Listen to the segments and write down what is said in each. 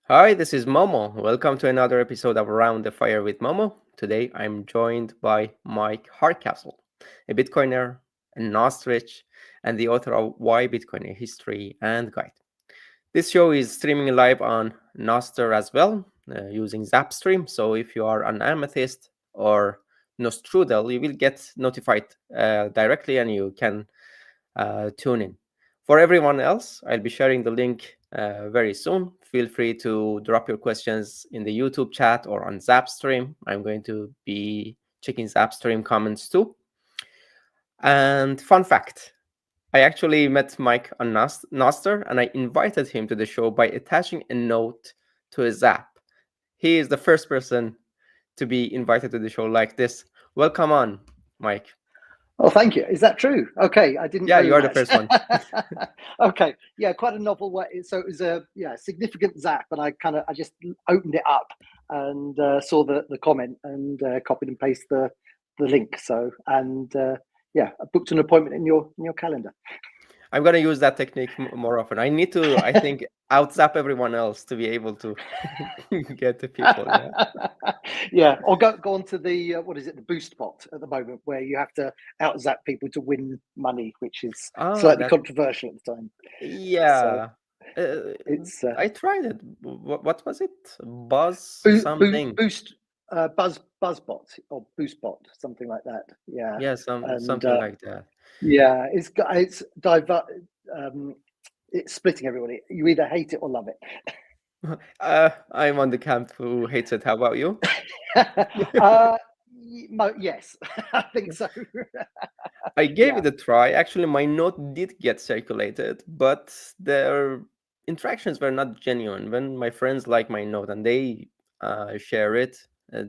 Hi, this is Momo. Welcome to another episode of Around the Fire with Momo. Today I'm joined by Mike Hardcastle, a Bitcoiner, an ostrich, and the author of Why Bitcoin, a History and Guide. This show is streaming live on Nostr as well, using Zapstream. So if you are an Amethyst or Nostrudel, you will get notified directly and you can tune in. For everyone else, I'll be sharing the link very soon. Feel free to drop your questions in the YouTube chat or on Zapstream. I'm going to be checking Zapstream comments too. And fun fact, I actually met Mike on Nostr and I invited him to the show by attaching a note to a Zap. He is the first person to be invited to the show like this. Welcome on, Mike. Oh, thank you. Is that true? Okay, I didn't Yeah, know you are the first one. that. Okay, yeah, quite a novel way. So it was a significant zap, and I just opened it up and saw the comment and copied and pasted the link. So I booked an appointment in your calendar. I'm gonna use that technique more often. I need to, I think, outzap everyone else to be able to get the people. Yeah. Yeah, or go on to the what is it, the boost bot at the moment, where you have to outzap people to win money, which is Oh, slightly that. controversial at the time. So Yeah. Uh, it's I tried it. What was it? Buzz something. boost buzzbot or boostbot, something like that. Yeah, Yeah, and something like that. yeah, it's splitting everybody. You either hate it or love I'm on the camp who hates it. How about you? it. Yes, I think so. I gave Yeah, it a try. Actually, my note did get circulated, but their interactions were not genuine. When my friends like my note and they share it,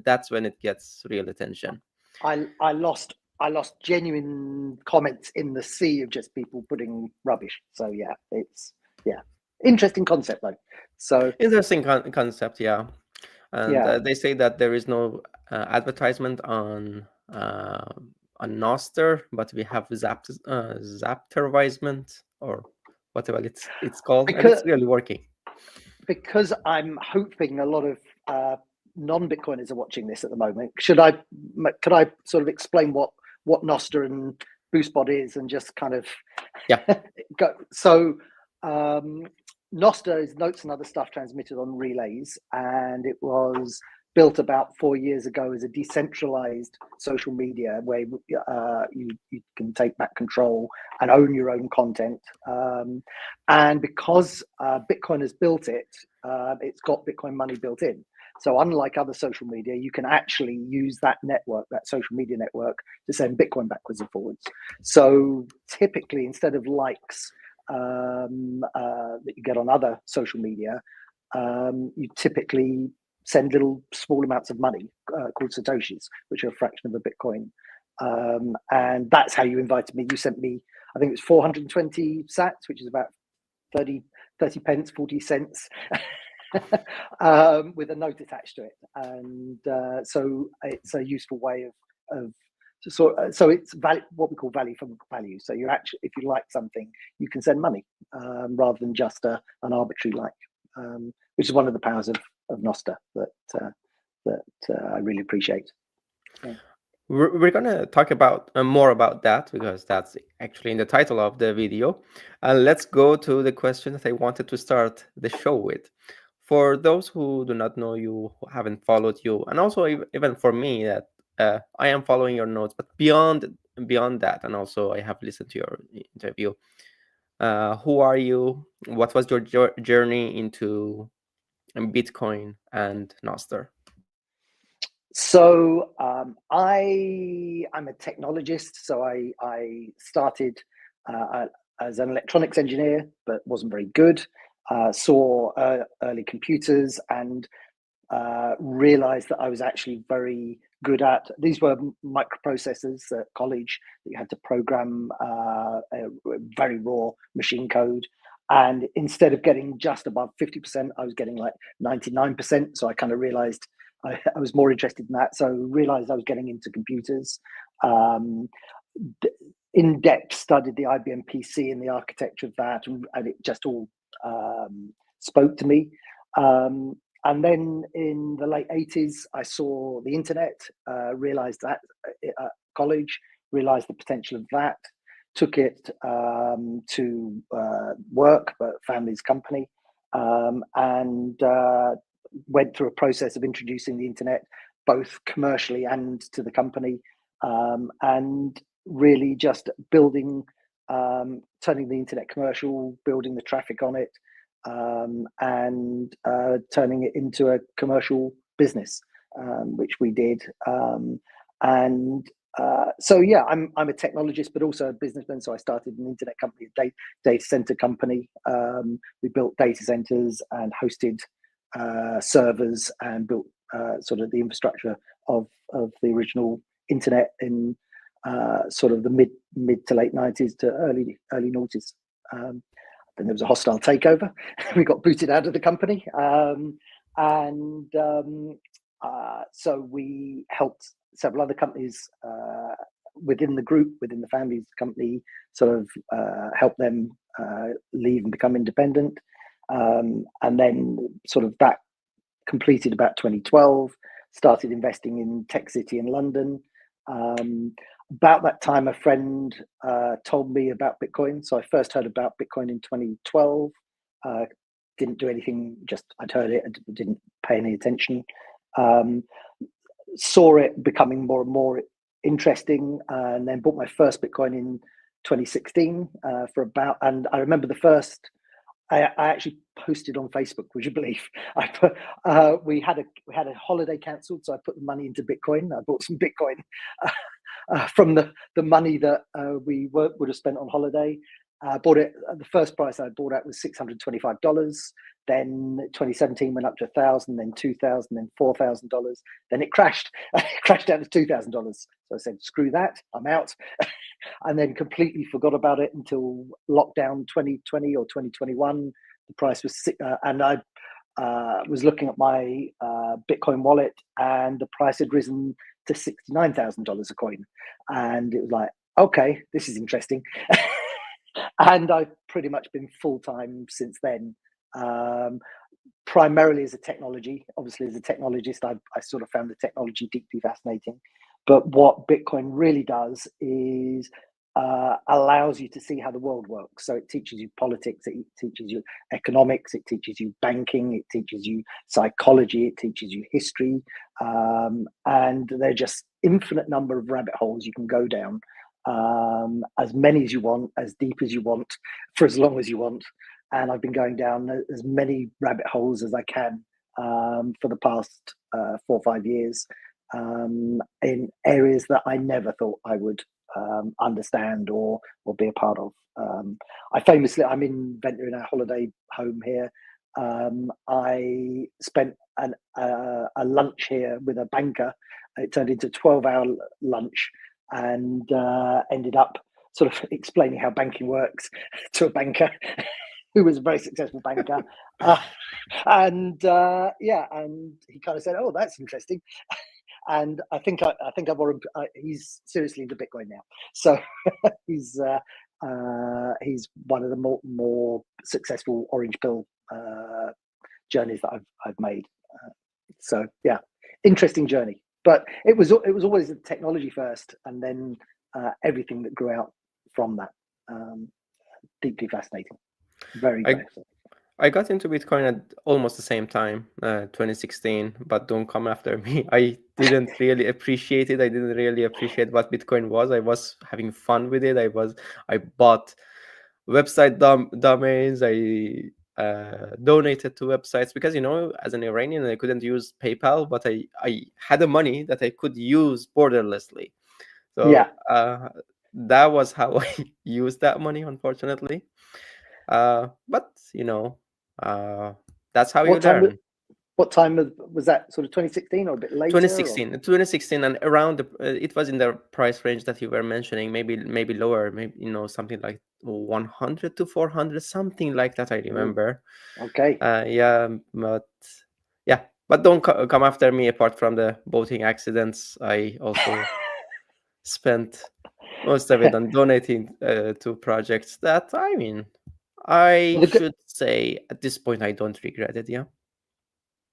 that's when it gets real attention. I lost genuine comments in the sea of just people putting rubbish. So yeah, it's yeah, interesting concept though. So Interesting concept, yeah. And yeah, they say that there is no advertisement on Noster, but we have Zaptervisement or whatever it's called, and it's because really working. because I'm hoping a lot of non-Bitcoiners are watching this at the moment. Could I sort of explain what Nostr and Boostbot is, and just kind of Yeah. go? So Nostr is notes and other stuff transmitted on relays, and it was built about 4 years ago as a decentralized social media where you can take back control and own your own content. And because Bitcoin has built it, it's got Bitcoin money built in. So unlike other social media, you can actually use that network, that social media network, to send Bitcoin backwards and forwards. So typically, instead of likes that you get on other social media, you typically send little small amounts of money called satoshis, which are a fraction of a Bitcoin. And that's how you invited me. You sent me, I think it was 420 sats, which is about 30 pence, 40 cents. With a note attached to it, and so it's a useful way of so it's what we call value for value. So you actually, if you like something, you can send money rather than just an arbitrary like, which is one of the powers of Nostr that I really appreciate. Yeah. We're gonna talk about more about that because that's actually in the title of the video. Let's go to the question that I wanted to start the show with. For those who do not know you, who haven't followed you, and also even for me, that I am following your notes, but beyond that, and also I have listened to your interview. Who are you? What was your journey into Bitcoin and Nostr? So I'm a technologist. So I started as an electronics engineer, but wasn't very good. Saw early computers and realized that I was actually very good at. These were microprocessors at college that you had to program a very raw machine code. And instead of getting just above 50%, I was getting like 99%. So I kind of realized I was more interested in that. So realized I was getting into computers. Um, in depth studied the IBM PC and the architecture of that, and it just all spoke to me. And then in the late 80s, I saw the internet, realized that at college, realized the potential of that, took it to work, but family's company, and went through a process of introducing the internet, both commercially and to the company, and really just building, turning the internet commercial, building the traffic on it, and turning it into a commercial business, which we did. And so, yeah, I'm a technologist, but also a businessman. So I started an internet company, a data center company. We built data centers and hosted servers and built sort of the infrastructure of the original internet in sort of the mid to late 90s to early noughties. Then there was a hostile takeover. We got booted out of the company, so we helped several other companies within the group, within the family's company, sort of help them leave and become independent. And then sort of that completed about 2012, started investing in Tech City in London. About that time, a friend told me about Bitcoin. So I first heard about Bitcoin in 2012. Didn't do anything, just I'd heard it and didn't pay any attention. Saw it becoming more and more interesting, and then bought my first Bitcoin in 2016 for about, and I remember the first, I actually posted on Facebook, would you believe? I put, we had a holiday cancelled, so I put the money into Bitcoin. I bought some Bitcoin from the money that we would have spent on holiday. Bought it. The first price I bought at was $625. Then 2017 went up to $1,000, then $2,000, then $4,000. Then it crashed. It crashed down to $2,000. So I said, "Screw that, I'm out." And then completely forgot about it until lockdown 2020 or 2021. The price was and I was looking at my Bitcoin wallet, and the price had risen to $69,000 a coin, and it was like, okay, this is interesting. And I've pretty much been full-time since then, primarily as a technology. Obviously, as a technologist, I sort of found the technology deeply fascinating. But what Bitcoin really does is allows you to see how the world works. So it teaches you politics, it teaches you economics, it teaches you banking, it teaches you psychology, it teaches you history. And there are just infinite number of rabbit holes you can go down. As many as you want, as deep as you want, for as long as you want. And I've been going down as many rabbit holes as I can for the past 4 or 5 years, in areas that I never thought I would understand or be a part of. I'm in Ventnor in our holiday home here. I spent a lunch here with a banker. It turned into a 12-hour lunch, and ended up sort of explaining how banking works to a banker who was a very successful banker. And he kind of said, "Oh, that's interesting." And I think I've already, he's seriously into Bitcoin now. So he's one of the more successful orange pill journeys that I've made. So yeah, interesting journey. But it was always the technology first, and then everything that grew out from that. Deeply fascinating. Very fascinating. I got into Bitcoin at almost the same time, 2016, but don't come after me. I didn't really appreciate it. I didn't really appreciate what Bitcoin was. I was having fun with it. I bought website domains. I donated to websites because, as an Iranian, I couldn't use PayPal, but I had the money that I could use borderlessly. So yeah. That was how I used that money, unfortunately. But that's how you learn. What time was that? Sort of 2016 or a bit later? 2016, and around it was in the price range that you were mentioning, maybe lower, maybe something like 100 to 400, something like that. I remember. Ooh, okay. But don't come after me. Apart from the boating accidents, I also spent most of it on donating to projects that, I should say at this point I don't regret it. Yeah.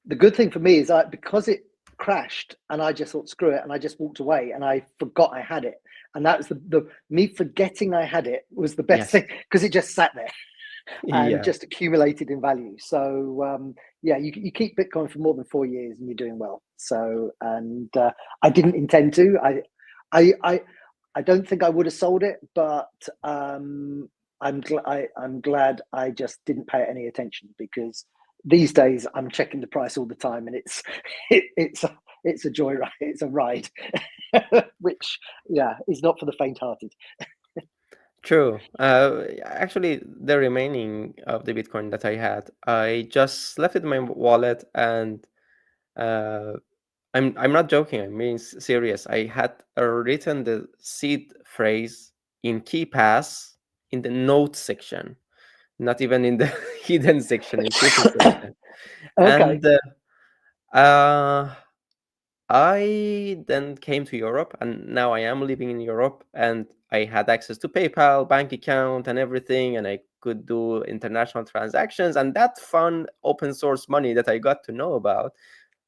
the good thing for me is because it crashed and I just thought screw it and I just walked away and I forgot I had it, and that's the me forgetting I had it was the best Yes. thing, because it just sat there and Yeah. just accumulated in value. So yeah, you keep Bitcoin for more than 4 years and you're doing well. So, and I didn't intend to. I don't think I would have sold it, but I'm glad I just didn't pay it any attention, because these days I'm checking the price all the time, and it's a joyride. It's a ride, which yeah is not for the faint-hearted. True. Actually, the remaining of the Bitcoin that I had, I just left it in my wallet, and uh, I'm not joking. I'm being serious. I had written the seed phrase in KeyPass in the note section, not even in the hidden section, in hidden section. Okay. And uh, I then came to Europe, and now I am living in Europe, and I had access to PayPal, bank account, and everything, and I could do international transactions. And that fun open source money that I got to know about,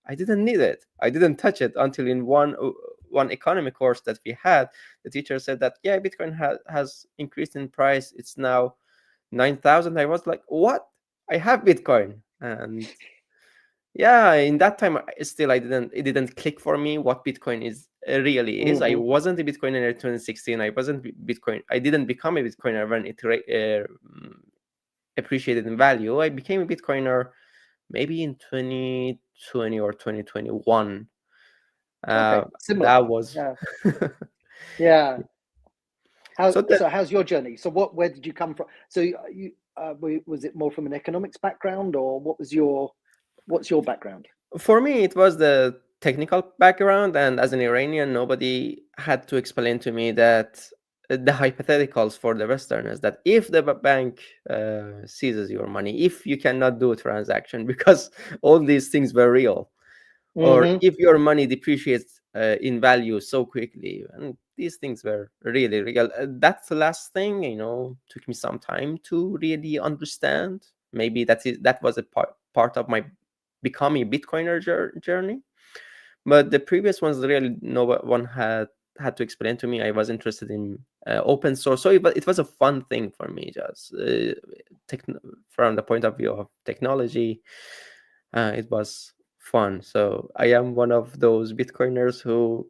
I didn't need it. I didn't touch it until in one economy course that we had, the teacher said that yeah, Bitcoin has increased in price. It's now 9,000. I was like, what? I have Bitcoin, and yeah, in that time, still, it didn't click for me what Bitcoin is really is. I Hmm. wasn't a Bitcoiner in 2016. I wasn't Bitcoin. I didn't become a Bitcoiner when it appreciated in value. I became a Bitcoiner maybe in 2020 or 2021. Okay, similar. That was Yeah, yeah. so that How's your journey? So where did you come from? So you was it more from an economics background, or what's your background? for me, it was the technical background, and as an Iranian, nobody had to explain to me that the hypotheticals for the Westerners, that if the bank seizes your money, if you cannot do a transaction because all these things were real, or Hmm. if your money depreciates in value so quickly, and these things were really real. That's the last thing, took me some time to really understand. Maybe that was a part of my becoming a Bitcoiner journey. But the previous ones, really, no one had to explain to me. I was interested in open source, so it was a fun thing for me, just from the point of view of technology. It was fun. So I am one of those Bitcoiners who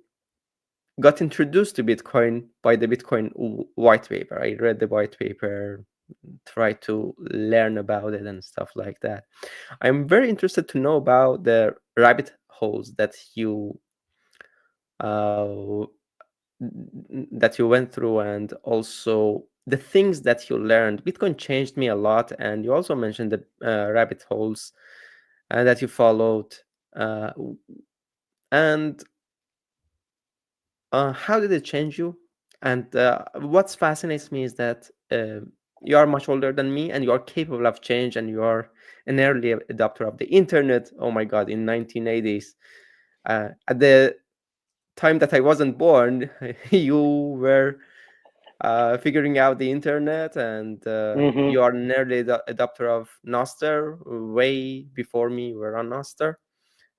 got introduced to Bitcoin by the Bitcoin white paper. I read the white paper, tried to learn about it and stuff like that. I'm very interested to know about the rabbit holes uh, that you went through, and also the things that you learned. Bitcoin changed me a lot, and you also mentioned the rabbit holes that you followed. Uh, and how did it change you? And what fascinates me is that you are much older than me, and you are capable of change, and you are an early adopter of the internet. Oh my God, in 1980s, at the time that I wasn't born, you were figuring out the internet, and Hmm. you are an early adopter of Nostr. Way before me, you were on Nostr,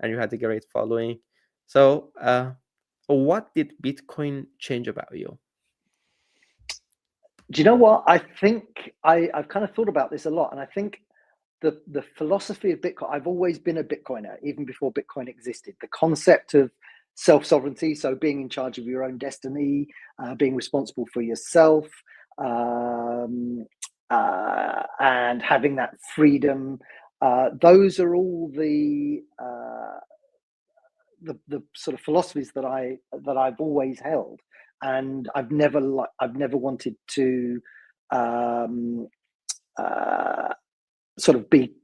and you had a great following. So, what did Bitcoin change about you? Do you know what? I think I've kind of thought about this a lot, and I think the philosophy of Bitcoin. I've always been a Bitcoiner, even before Bitcoin existed. The concept of self sovereignty, so being in charge of your own destiny, being responsible for yourself, um, and having that freedom. Those are all the sort of philosophies that I've always held, and I've never wanted to um, uh, sort of be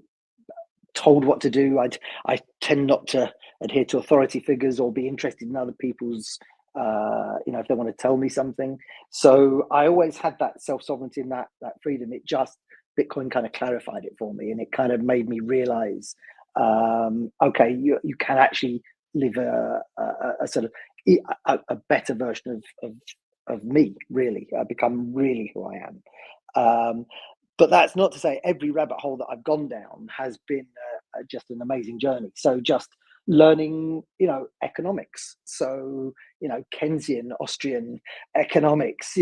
told what to do. I tend not to adhere to authority figures or be interested in other people's, if they want to tell me something. So I always had that self sovereignty and that freedom. It just Bitcoin kind of clarified it for me, and it kind of made me realize, okay, you can actually live a sort of a better version of me. Really, become really who I am. But that's not to say every rabbit hole that I've gone down has been just an amazing journey. So just learning, economics. So, Keynesian, Austrian economics,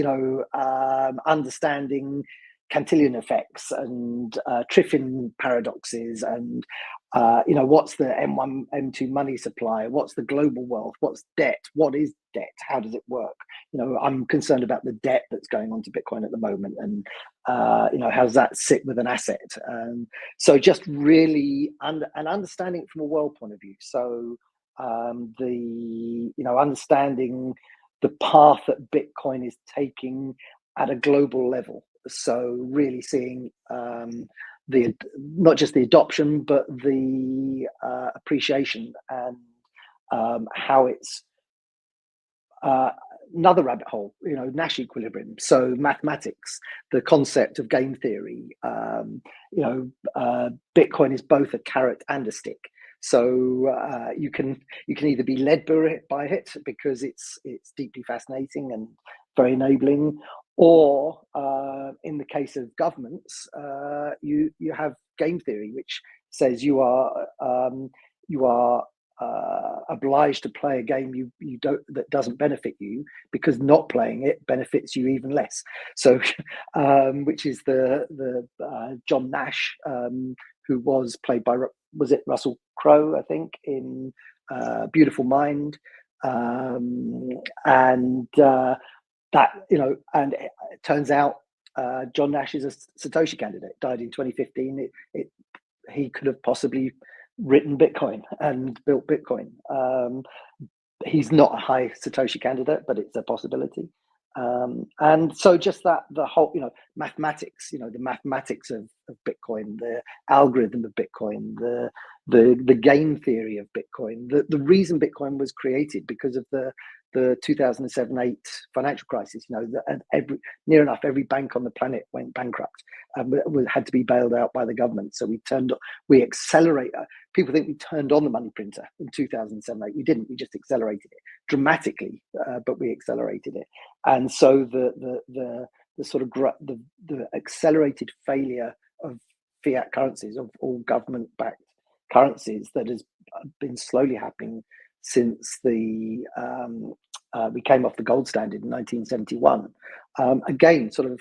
understanding Cantillon effects and Triffin paradoxes and, what's the M1, M2 money supply? What's the global wealth? What's debt? What is debt? How does it work? I'm concerned about the debt that's going on to Bitcoin at the moment, and how does that sit with an asset? So just really understanding it from a world point of view. So understanding the path that Bitcoin is taking at a global level. So really seeing the not just the adoption, but the appreciation and how it's another rabbit hole, Nash equilibrium. So mathematics, the concept of game theory. Bitcoin is both a carrot and a stick. So you can either be led by it because it's deeply fascinating and very enabling, or in the case of governments, you have game theory, which says you are obliged to play a game you don't that doesn't benefit you, because not playing it benefits you even less. So, which is the John Nash, who was played by Russell Crowe, I think, in Beautiful Mind, and that and it turns out John Nash is a Satoshi candidate. Died in 2015. He could have possibly written Bitcoin and built Bitcoin. He's not a high Satoshi candidate, but it's a possibility. And so just that the whole, mathematics, the mathematics of Bitcoin, the algorithm of Bitcoin, the game theory of Bitcoin, the reason Bitcoin was created because of the 2007-8 financial crisis. Near enough every bank on the planet went bankrupt and had to be bailed out by the government. So we accelerate. People think we turned on the money printer in 2007-8. We didn't. We just accelerated it dramatically, but we accelerated it. And so the sort of the accelerated failure of fiat currencies, of all government-backed currencies, that has been slowly happening since we came off the gold standard in 1971. Again, sort of,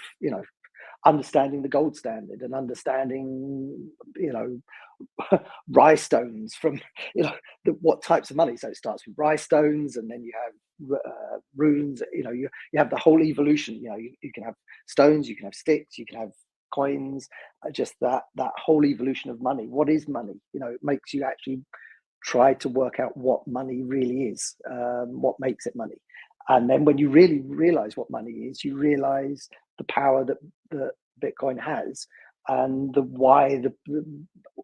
understanding the gold standard and understanding, rye stones from, what types of money. So it starts with rye stones, and then you have runes. You have the whole evolution. You can have stones, you can have sticks, you can have coins. Just that whole evolution of money. What is money? It makes you actually try to work out what money really is, what makes it money. And then when you really realize what money is, you realize the power that Bitcoin has, and why the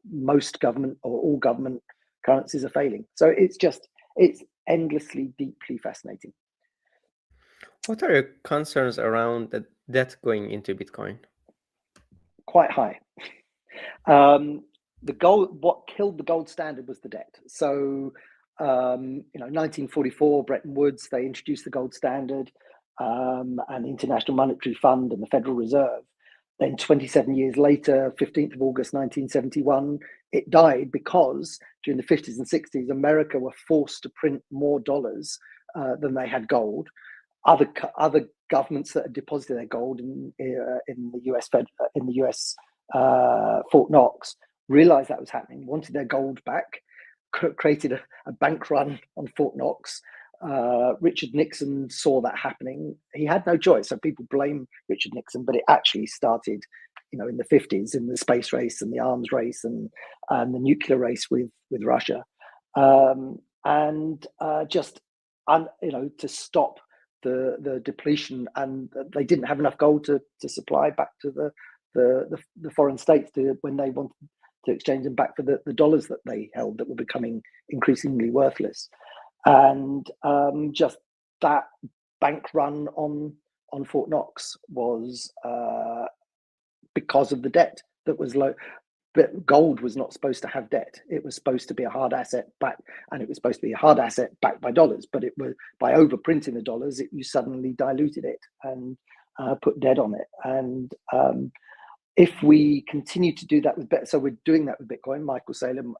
most government or all government currencies are failing. So it's endlessly, deeply fascinating. What are your concerns around the debt going into Bitcoin? Quite high. What killed the gold standard was the debt. So 1944, Bretton Woods, they introduced the gold standard, and the International Monetary Fund and the Federal Reserve. Then 27 years later, 15th of August 1971, it died because during the 50s and 60s, America were forced to print more dollars than they had gold. Other governments that had deposited their gold in the US Fort Knox realized that was happening, wanted their gold back, created a bank run on Fort Knox. Richard Nixon saw that happening. He had no choice. So people blame Richard Nixon, but it actually started, in the 50s, in the space race and the arms race and the nuclear race with Russia, to stop the depletion. And they didn't have enough gold to supply back to the foreign states when they wanted to exchange them back for the dollars that they held that were becoming increasingly worthless. And just that bank run on Fort Knox was because of the debt that was low. But gold was not supposed to have debt. It was supposed to be a hard asset backed, and it was supposed to be a hard asset backed by dollars. But it was by overprinting the dollars, you suddenly diluted it and put debt on it. And If we continue to do that with so we're doing that with Bitcoin. Michael Saylor,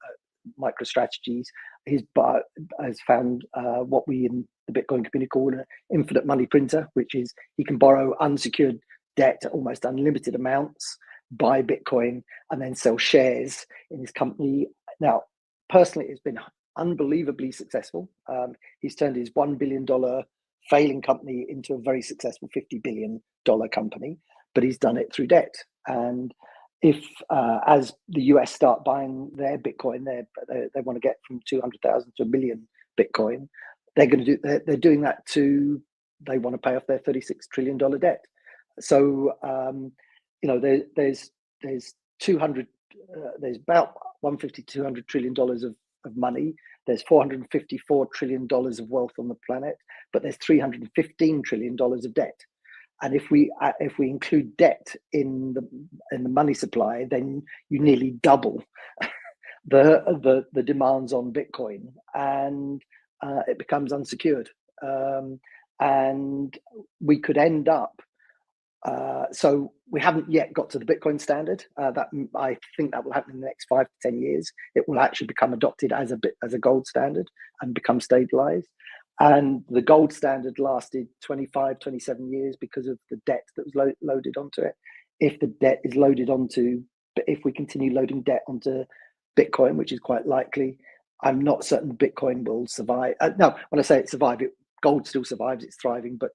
MicroStrategies, has found what we in the Bitcoin community call an infinite money printer, which is he can borrow unsecured debt at almost unlimited amounts, buy Bitcoin, and then sell shares in his company. Now, personally, it's been unbelievably successful. He's turned his $1 billion failing company into a very successful $50 billion company, but he's done it through debt. And if as the US start buying their Bitcoin, they want to get from 200,000 to 1 million Bitcoin, they're doing that they want to pay off their $36 trillion debt. So there's about 150 200 trillion dollars of money. There's 454 trillion dollars of wealth on the planet, but there's 315 trillion dollars of debt. And if we include debt in the money supply, then you nearly double the demands on Bitcoin, and it becomes unsecured. And we could end up. So we haven't yet got to the Bitcoin standard. That I think that will happen in the next 5 to 10 years. It will actually become adopted as a gold standard and become stabilized. And the gold standard lasted 25, 27 years because of the debt that was loaded onto it. If the debt is if we continue loading debt onto Bitcoin, which is quite likely, I'm not certain Bitcoin will survive. No, when I say it survived, gold still survives, it's thriving, but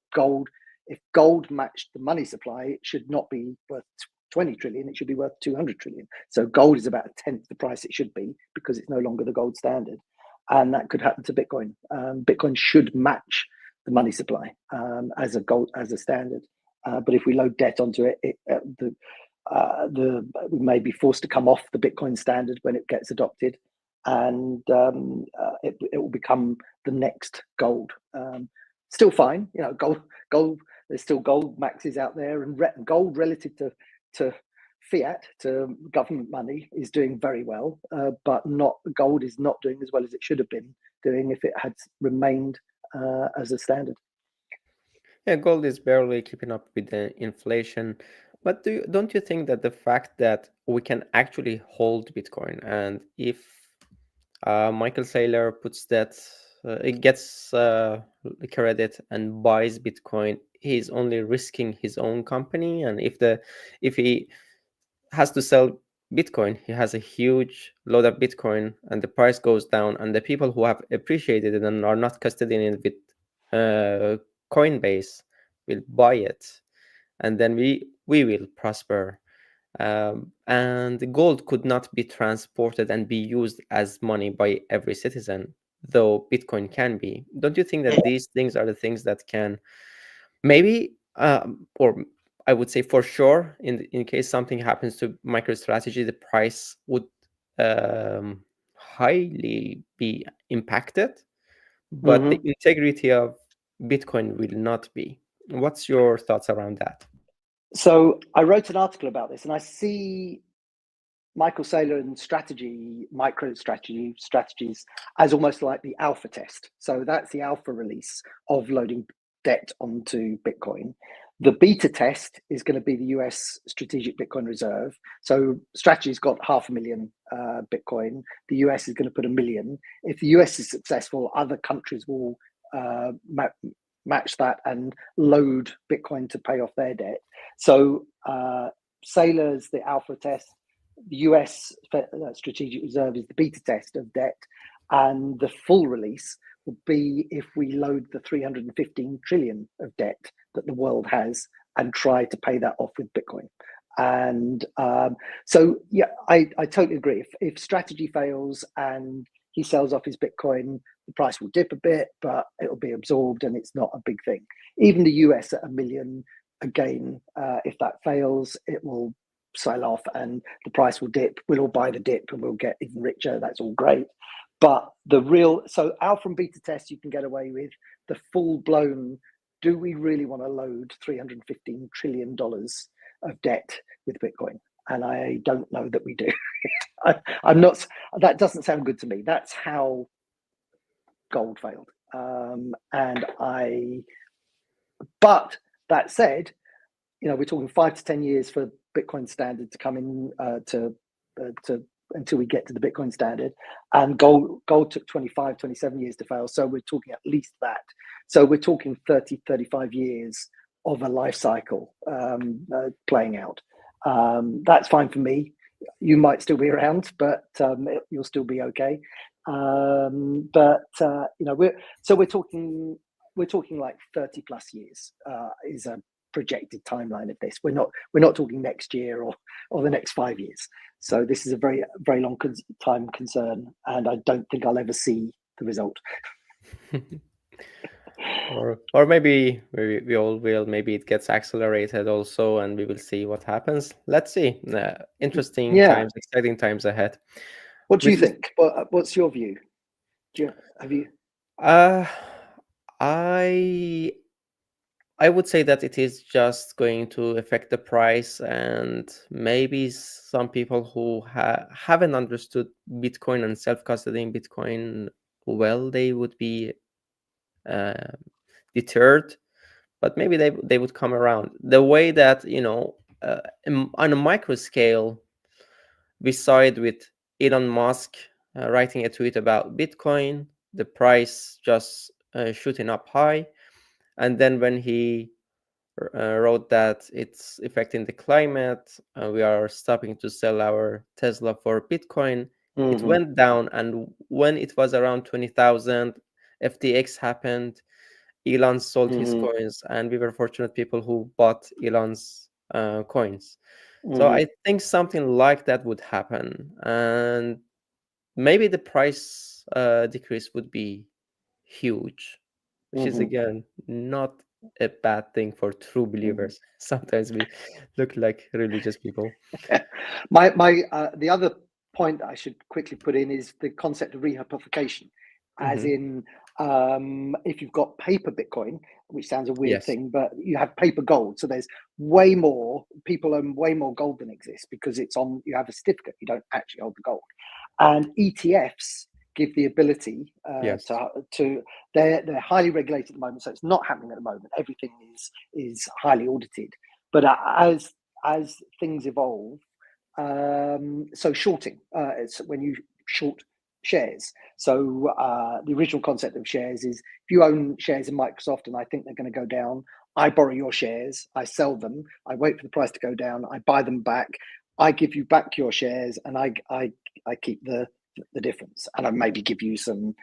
if gold matched the money supply, it should not be worth 20 trillion, it should be worth 200 trillion. So gold is about a tenth the price it should be because it's no longer the gold standard. And that could happen to Bitcoin. Bitcoin should match the money supply as a standard. But if we load debt onto it, we may be forced to come off the Bitcoin standard when it gets adopted, and it will become the next gold. Still fine, gold. There's still gold maxes out there, and gold relative to fiat, to government money, is doing very well, but gold is not doing as well as it should have been doing if it had remained as a standard. Yeah, gold is barely keeping up with the inflation. But don't you think that the fact that we can actually hold Bitcoin, and if Michael Saylor puts that, it gets the credit and buys Bitcoin, he's only risking his own company, and if he has to sell Bitcoin, he has a huge load of Bitcoin, and the price goes down, and the people who have appreciated it and are not custodian it with Coinbase will buy it, and then we will prosper. And the gold could not be transported and be used as money by every citizen, though Bitcoin can be. Don't you think that these things are the things that can maybe, or I would say for sure, in case something happens to MicroStrategy, the price would highly be impacted, but the integrity of Bitcoin will not be. What's your thoughts around that? So I wrote an article about this, and I see Michael Saylor and MicroStrategies as almost like the alpha test. So that's the alpha release of loading debt onto Bitcoin. The beta test is going to be the US Strategic Bitcoin Reserve. So Strategy's got 500,000 Bitcoin. The US is going to put 1 million. If the US is successful, other countries will match that and load Bitcoin to pay off their debt. So Saylor's the alpha test. The US Strategic Reserve is the beta test of debt, and the full release will be if we load the 315 trillion of debt that the world has and try to pay that off with Bitcoin. And so, yeah, I totally agree. If strategy fails and he sells off his Bitcoin, the price will dip a bit, but it'll be absorbed and it's not a big thing. Even the US at 1 million, again, if that fails, it will sell off and the price will dip. We'll all buy the dip and we'll get even richer. That's all great. But so alpha and beta test you can get away with. The full blown, do we really want to load $315 trillion of debt with Bitcoin? And I don't know that we do. I'm not, that doesn't sound good to me. That's how gold failed. But that said, we're talking 5 to 10 years for Bitcoin standard to come in to until we get to the Bitcoin standard, and gold took 25, 27 years to fail. So we're talking at least that. So we're talking 30, 35 years of a life cycle playing out. That's fine for me. You might still be around, but you'll still be okay. But we're talking like 30 plus years is a projected timeline of this. We're not talking next year or the next 5 years. So this is a very, very long time concern, and I don't think I'll ever see the result. Or maybe we all will. Maybe it gets accelerated also, and we will see what happens. Let's see. Interesting times, exciting times ahead. What do you think? What's your view? Have you? I would say that it is just going to affect the price, and maybe some people who haven't understood Bitcoin and self-custodying Bitcoin well, they would be deterred, but maybe they would come around. The way that on a micro scale, we saw it with Elon Musk writing a tweet about Bitcoin, the price just shooting up high, and then when he wrote that it's affecting the climate, we are stopping to sell our Tesla for Bitcoin. It went down, and when it was around 20,000, FTX happened. Elon sold his coins, and we were fortunate people who bought Elon's coins. So I think something like that would happen, and maybe the price decrease would be huge, which is again not a bad thing for true believers. Sometimes we look like religious people. The other point I should quickly put in is the concept of rehypothecation, as in if you've got paper Bitcoin, which sounds a weird thing, but you have paper gold. So there's way more people own way more gold than exists because you have a certificate. You don't actually hold the gold, and ETFs give the ability to they're highly regulated at the moment, so it's not happening at the moment. Everything is highly audited, but as things evolve, so shorting, it's when you short shares. So the original concept of shares is if you own shares in Microsoft and I think they're going to go down, I borrow your shares, I sell them, I wait for the price to go down, I buy them back, I give you back your shares, and I keep the difference, and I maybe give you some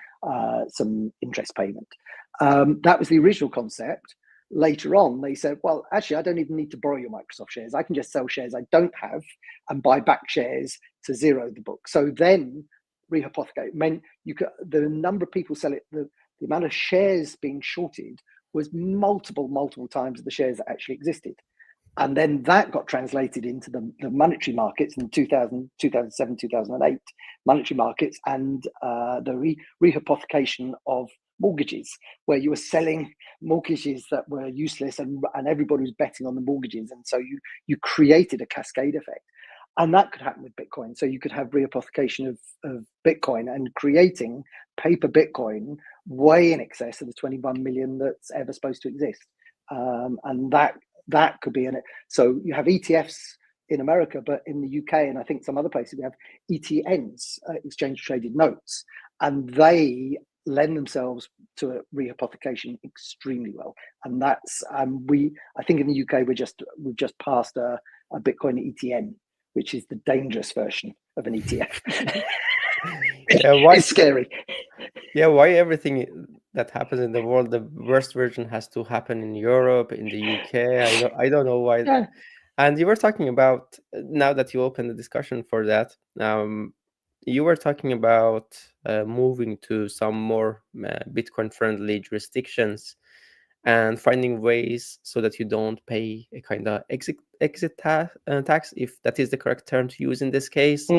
interest payment. That was the original concept. Later on, they said, well, actually, I don't even need to borrow your Microsoft shares. I can just sell shares I don't have and buy back shares to zero the book. So then rehypothecate meant the number of people sell it, the amount of shares being shorted was multiple times the shares that actually existed. And then that got translated into the monetary markets in 2007, 2008 monetary markets, and the rehypothecation of mortgages, where you were selling mortgages that were useless, and everybody was betting on the mortgages, and so you created a cascade effect. And that could happen with Bitcoin. So you could have rehypothecation of Bitcoin and creating paper Bitcoin way in excess of the 21 million that's ever supposed to exist. And that could be in it. So you have ETFs in America, but in the UK and I think some other places, we have ETNs, exchange traded notes, and they lend themselves to a rehypothecation extremely well. And that's I think in the UK we've just passed a Bitcoin ETN, which is the dangerous version of an ETF. It's scary. Yeah, why everything that happens in the world, the worst version has to happen in Europe, in the UK? I don't know why. Yeah. And you were talking about, now that you open the discussion for that, you were talking about moving to some more Bitcoin-friendly jurisdictions and finding ways so that you don't pay a kind of exit tax, if that is the correct term to use in this case.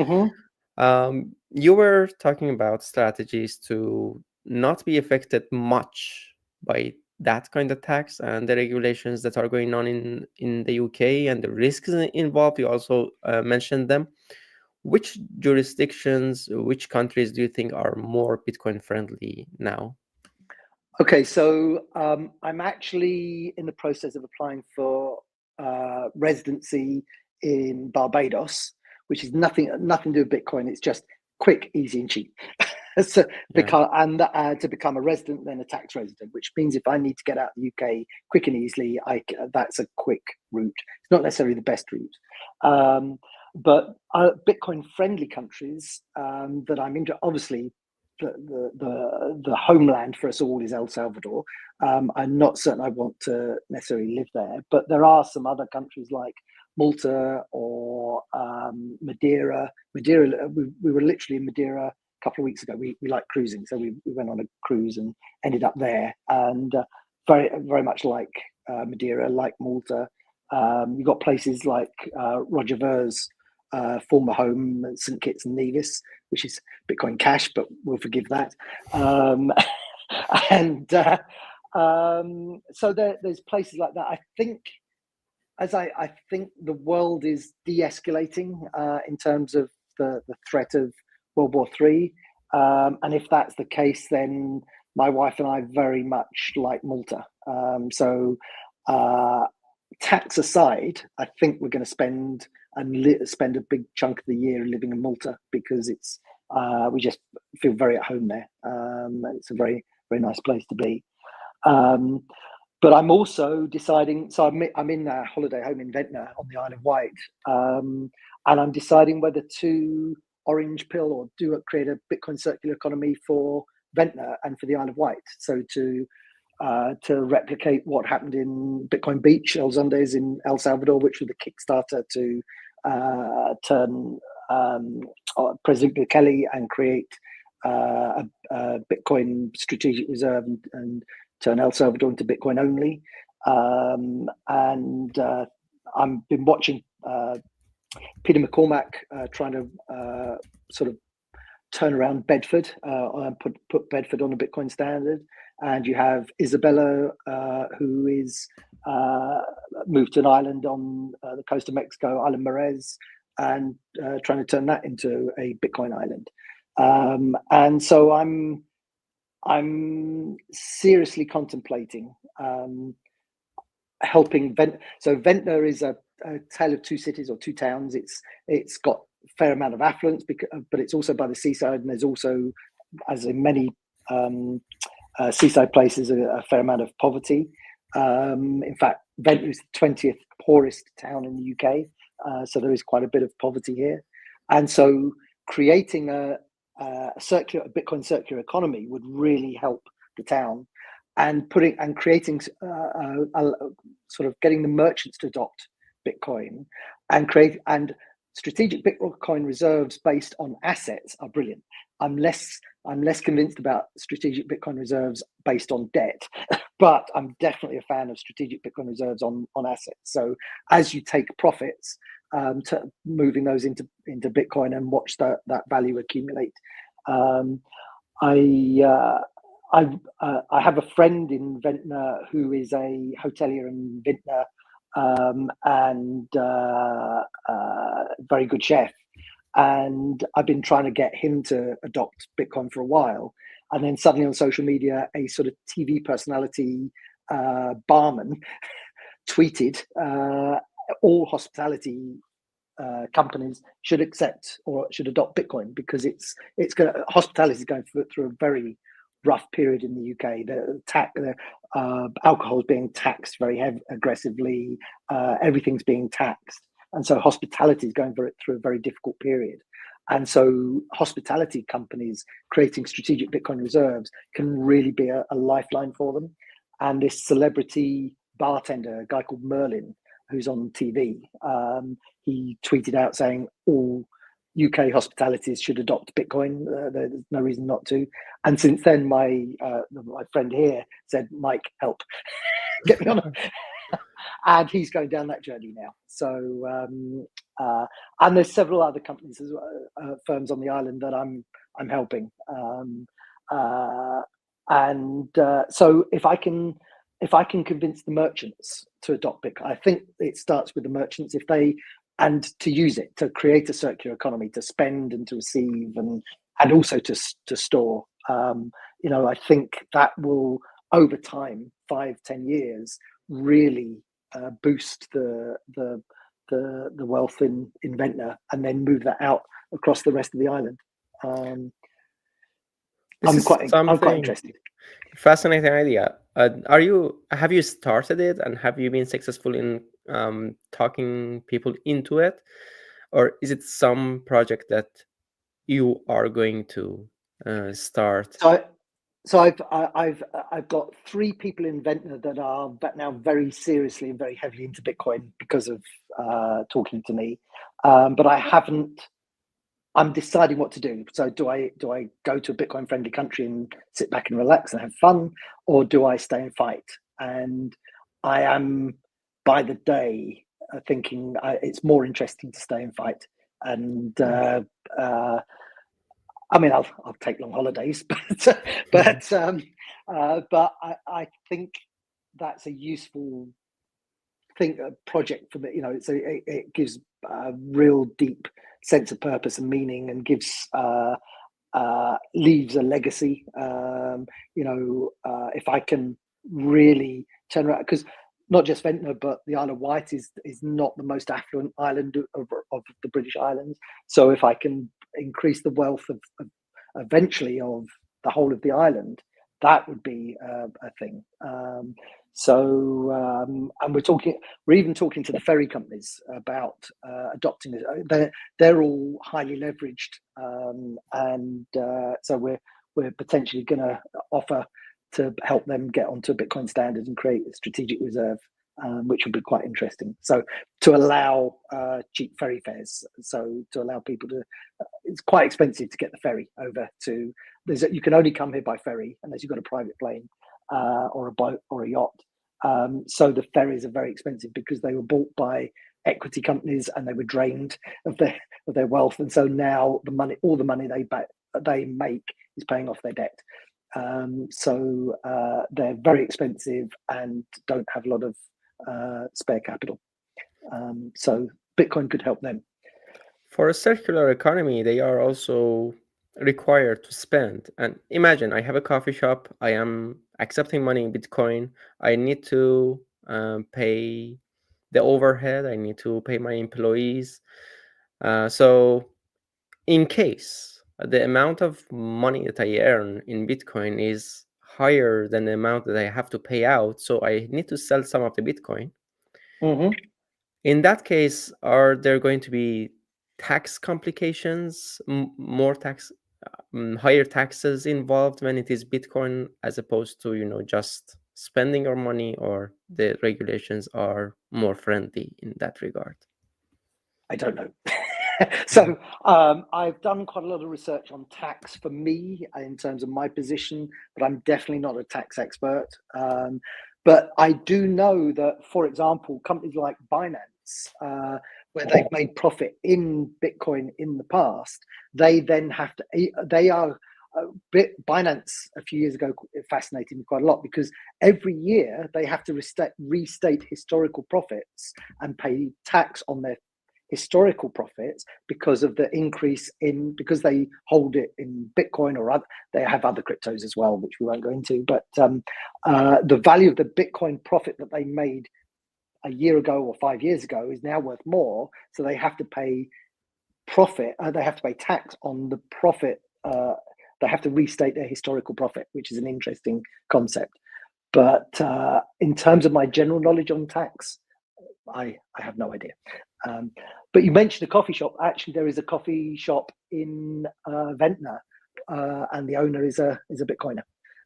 You were talking about strategies to not be affected much by that kind of tax and the regulations that are going on in the UK and the risks involved. You also mentioned them. Which jurisdictions, which countries do you think are more Bitcoin friendly now? Okay, so I'm actually in the process of applying for residency in Barbados, which is nothing to do with Bitcoin. It's just quick, easy, and cheap. So to become a resident, then a tax resident, which means if I need to get out of the UK quick and easily, that's a quick route. It's not necessarily the best route, but Bitcoin-friendly countries that I'm into, obviously, the homeland for us all is El Salvador. I'm not certain I want to necessarily live there, but there are some other countries like Malta or Madeira. Madeira, we were literally in Madeira a couple of weeks ago. We like cruising, so we went on a cruise and ended up there, and very very much like Madeira, like Malta. You've got places like Roger Ver's former home, St Kitts and Nevis, which is Bitcoin Cash, but we'll forgive that. So there's places like that. I think the world is de-escalating in terms of the threat of World War III. And if that's the case, then my wife and I very much like Malta. Tax aside, I think we're going to spend a big chunk of the year living in Malta because it's we just feel very at home there. It's a very, very nice place to be. But I'm also deciding. So I'm in a holiday home in Ventnor on the Isle of Wight, and I'm deciding whether to orange pill or create a Bitcoin circular economy for Ventnor and for the Isle of Wight. So to replicate what happened in Bitcoin Beach, El Zundes in El Salvador, which was the Kickstarter to turn President Bukele and create a Bitcoin strategic reserve and turn El Salvador into Bitcoin only. I've been watching Peter McCormack trying to sort of turn around Bedford and put Bedford on a Bitcoin standard. And you have Isabella, who is moved to an island on the coast of Mexico, Island Marez, and trying to turn that into a Bitcoin island. And so I'm seriously contemplating helping Ventnor. So Ventnor is a tale of two cities or two towns. It's got a fair amount of affluence, but it's also by the seaside, and there's also, as in many seaside places, a fair amount of poverty. In fact, Ventnor is the 20th poorest town in the UK, so there is quite a bit of poverty here. And so creating a Bitcoin circular economy would really help the town, and creating sort of getting the merchants to adopt Bitcoin and strategic Bitcoin reserves based on assets are brilliant. I'm less convinced about strategic Bitcoin reserves based on debt, but I'm definitely a fan of strategic Bitcoin reserves on assets. So as you take profits, to moving those into Bitcoin and watch that value accumulate. I have a friend in Ventnor who is a hotelier in Vintner, and very good chef. And I've been trying to get him to adopt Bitcoin for a while. And then suddenly on social media, a sort of TV personality barman tweeted all hospitality companies should accept or should adopt Bitcoin because hospitality is going through a very rough period in the UK. The alcohol is being taxed very aggressively. Everything's being taxed. And so hospitality is going through a very difficult period. And so hospitality companies creating strategic Bitcoin reserves can really be a lifeline for them. And this celebrity bartender, a guy called Merlin, who's on TV, he tweeted out saying all UK hospitalities should adopt Bitcoin. There's no reason not to. And since then, my friend here said, Mike, help, get me on. And he's going down that journey now. So, and there's several other companies as well, firms on the island that I'm helping. So if I can convince the merchants to adopt Bitcoin, I think it starts with the merchants and to use it to create a circular economy, to spend and to receive and also to store. I think that will, over time, 5-10 years, really boost the the wealth in Ventnor and then move that out across the rest of the island. This I'm is quite something interested. fascinating idea. Have you started it, and have you been successful in talking people into it, or is it some project that you are going to start? So I've got 3 people in Ventnor that are now very seriously and very heavily into Bitcoin because of talking to me, but I haven't. I'm deciding what to do. So do I go to a Bitcoin friendly country and sit back and relax and have fun, or do I stay and fight? And I am by the day thinking it's more interesting to stay and fight. And I mean, I'll take long holidays, but I think that's a useful project for me. You know, it gives a real deep sense of purpose and meaning, and gives leaves a legacy. If I can really turn around, because not just Ventnor, but the Isle of Wight is not the most affluent island of the British Islands. So if I can increase the wealth of eventually of the whole of the island, that would be a thing. And we're even talking to the ferry companies about adopting this. They're all highly leveraged, so we're potentially going to offer to help them get onto a Bitcoin standard and create a strategic reserve, which would be quite interesting. So to allow cheap ferry fares, so to allow people to, it's quite expensive to get the ferry over to. You can only come here by ferry unless you've got a private plane or a boat or a yacht. So the ferries are very expensive because they were bought by equity companies and they were drained of their wealth, and so now all the money they make is paying off their debt. So they're very expensive and don't have a lot of spare capital. So Bitcoin could help them. For a circular economy, they are also required to spend. And imagine I have a coffee shop, I am accepting money in Bitcoin, I need to pay the overhead, I need to pay my employees. So in case the amount of money that I earn in Bitcoin is higher than the amount that I have to pay out, so I need to sell some of the Bitcoin. Mm-hmm. In that case, are there going to be tax complications, more tax, higher taxes involved when it is Bitcoin as opposed to, just spending your money, or the regulations are more friendly in that regard? I don't know. So I've done quite a lot of research on tax for me in terms of my position, but I'm definitely not a tax expert. But I do know that, for example, companies like Binance, where they've made profit in Bitcoin in the past, they then have to, they are, Binance a few years ago, it fascinated me quite a lot because every year they have to restate historical profits and pay tax on their historical profits because of the increase because they hold it in Bitcoin or they have other cryptos as well, which we won't go into. But the value of the Bitcoin profit that they made a year ago or 5 years ago is now worth more. So they have to pay profit. They have to pay tax on the profit. They have to restate their historical profit, which is an interesting concept. But in terms of my general knowledge on tax, I have no idea. But you mentioned a coffee shop. Actually, there is a coffee shop in Ventnor, and the owner is a Bitcoiner.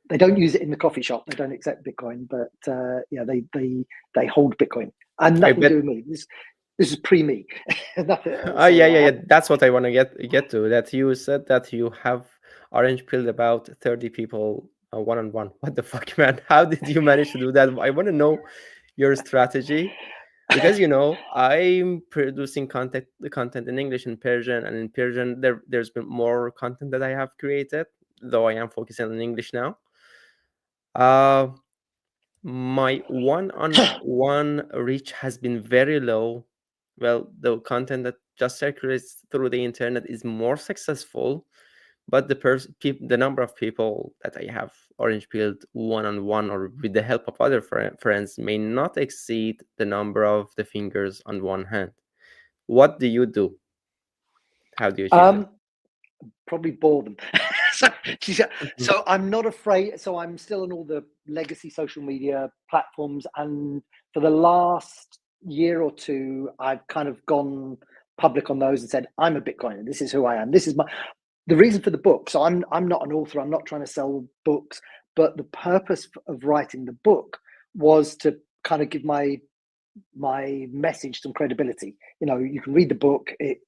They don't use it in the coffee shop. They don't accept Bitcoin, but they hold Bitcoin, and nothing to do with me. This is pre-me. Yeah. That's what I want to get to. That you said that you have orange pilled about 30 people one-on-one. What the fuck, man? How did you manage to do that? I want to know your strategy. Because I'm producing content in English and Persian, and in Persian there's been more content that I have created, though I am focusing on English now. My one-on-one reach has been very low. Well, the content that just circulates through the internet is more successful, but the number of people that I have orange pilled one-on-one or with the help of other friends may not exceed the number of the fingers on one hand. What do you do? How do you achieve it? Probably bore them. so, Mhm. so I'm not afraid. So I'm still on all the legacy social media platforms, and for the last year or two, I've kind of gone public on those and said, I'm a Bitcoiner. This is who I am. This is the reason for the book. So I'm not an author. I'm not trying to sell books, but the purpose of writing the book was to kind of give my message some credibility. You can read the book. It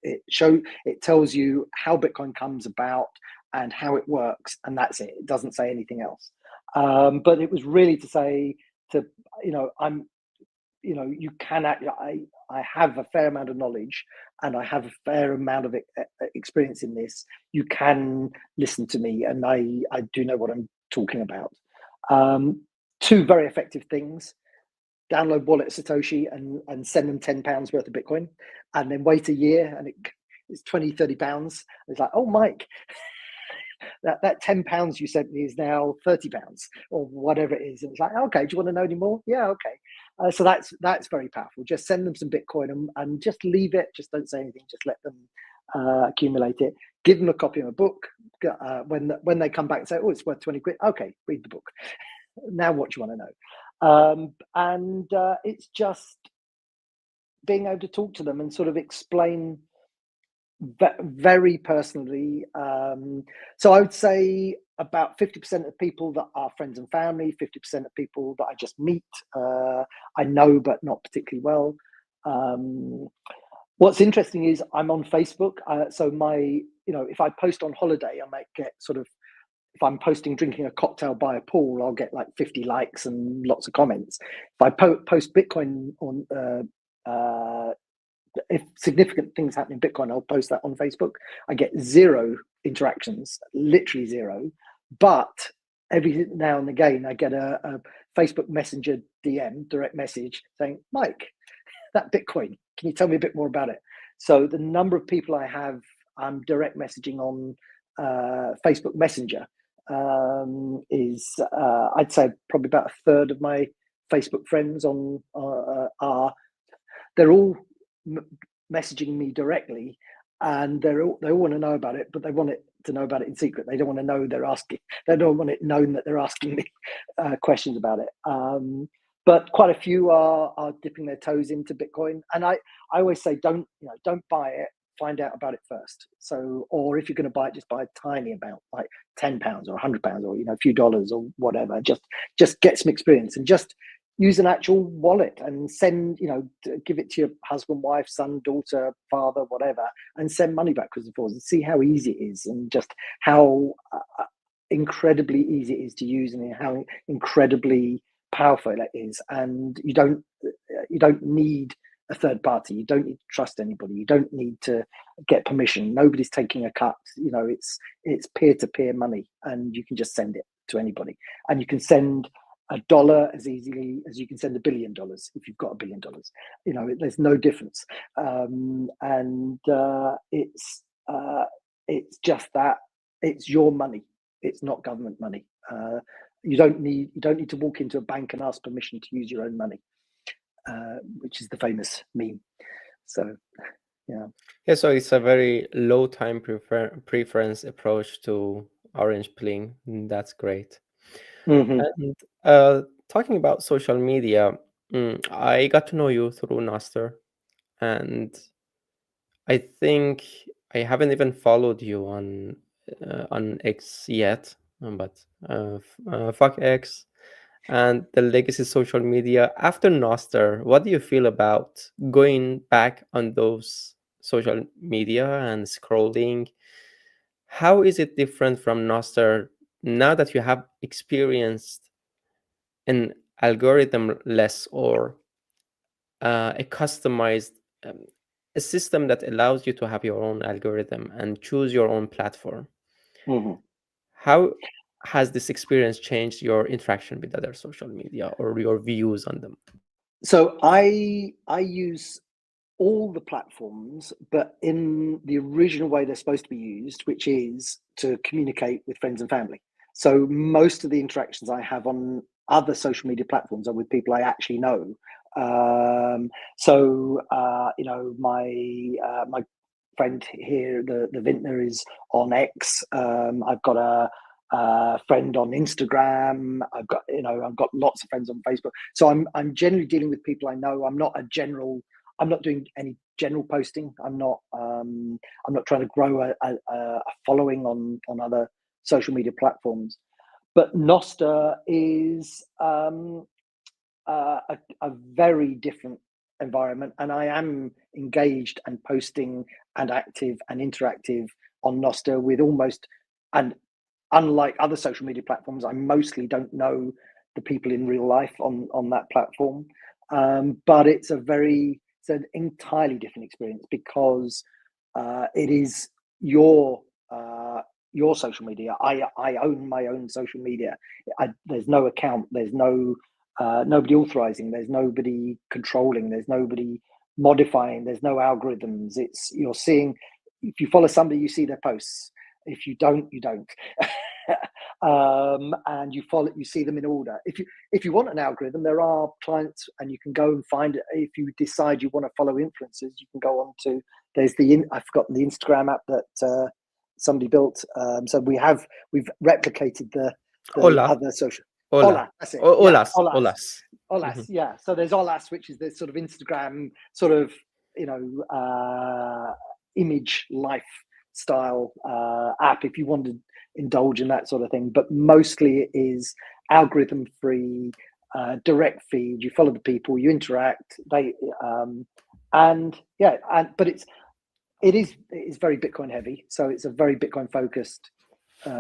tells you how Bitcoin comes about and how it works, and that's it. It doesn't say anything else. But it was really to say to I'm you can I have a fair amount of knowledge, and I have a fair amount of experience in this. You can listen to me, and I do know what I'm talking about. Two very effective things: download Wallet Satoshi and send them £10 worth of Bitcoin, and then wait a year and it's 20, £30. It's like, oh, Mike, that £10 you sent me is now £30 or whatever it is. And it's like, okay, do you want to know any more? Yeah, okay. So that's very powerful. Just send them some Bitcoin and just leave it. Just don't say anything. Just let them accumulate it. Give them a copy of a book. When they come back and say, oh, it's worth 20 quid. Okay, read the book. Now what do you want to know? It's just being able to talk to them and sort of explain very personally. So I would say about 50% of people that are friends and family, 50% of people that I just meet, I know but not particularly well. What's interesting is I'm on Facebook. So if I post on holiday, I might get sort of, if I'm posting drinking a cocktail by a pool, I'll get like 50 likes and lots of comments. If I post Bitcoin on, if significant things happen in Bitcoin, I'll post that on Facebook. I get zero interactions, literally zero. But every now and again, I get a Facebook Messenger DM, direct message saying, Mike, that Bitcoin, can you tell me a bit more about it? So the number of people I have, I'm direct messaging on Facebook Messenger is, I'd say, probably about a third of my Facebook friends they're all messaging me directly, and they all want to know about it, but they want it to know about it in secret. They don't want to know they're asking. They don't want it known that they're asking me questions about it. But quite a few are dipping their toes into Bitcoin, and I always say don't buy it. Find out about it first. So, or if you're going to buy it, just buy a tiny amount, like £10 or £100 or a few dollars or whatever. Just get some experience and just use an actual wallet and send, give it to your husband, wife, son, daughter, father, whatever, and send money backwards and forwards and see how easy it is, and just how incredibly easy it is to use, and how incredibly powerful it is. And you don't need a third party. You don't need to trust anybody. You don't need to get permission. Nobody's taking a cut. It's peer-to-peer money, and you can just send it to anybody. And you can send $1 as easily as you can send $1 billion if you've got $1 billion. There's no difference. It's just that it's your money. It's not government money. You don't need to walk into a bank and ask permission to use your own money, which is the famous meme. So, yeah. Yeah, so it's a very low time preference approach to orange pilling. That's great. Mm-hmm. And talking about social media, I got to know you through Nostr, and I think I haven't even followed you on X yet, but fuck X and the legacy social media. After Nostr, what do you feel about going back on those social media and scrolling? How is it different from Nostr now that you have experienced an algorithm less, or a customized um, a system that allows you to have your own algorithm and choose your own platform? Mm-hmm. How has this experience changed your interaction with other social media or your views on them? So I use all the platforms, but in the original way they're supposed to be used, which is to communicate with friends and family. So most of the interactions I have on other social media platforms are with people I actually know, So my friend here, the vintner, is on X. I've got a friend on Instagram. I've got lots of friends on Facebook. So I'm generally dealing with people I know. I'm not doing any general posting. I'm not trying to grow a following on other social media platforms. But Nostr is a very different environment, and I am engaged and posting and active and interactive on Nostr with almost, and unlike other social media platforms, I mostly don't know the people in real life on that platform. But it's an entirely different experience because it is your social media. I own my own social media. There's no account. There's no nobody authorizing. There's nobody controlling. There's nobody modifying. There's no algorithms. You're seeing. If you follow somebody, you see their posts. If you don't, you don't. And you see them in order. If you want an algorithm, there are clients, and you can go and find it. If you decide you want to follow influencers, you can go on to. I've forgotten the Instagram app that somebody built. So we've replicated the Hola, other social. hola, Ola, that's it. Yeah, holas, Olas. holas. Olas, yeah. So there's Olas, which is the sort of Instagram sort of image lifestyle app if you want to indulge in that sort of thing. But mostly it is algorithm free, direct feed. You follow the people, you interact. But it is very Bitcoin heavy. So it's a very Bitcoin focused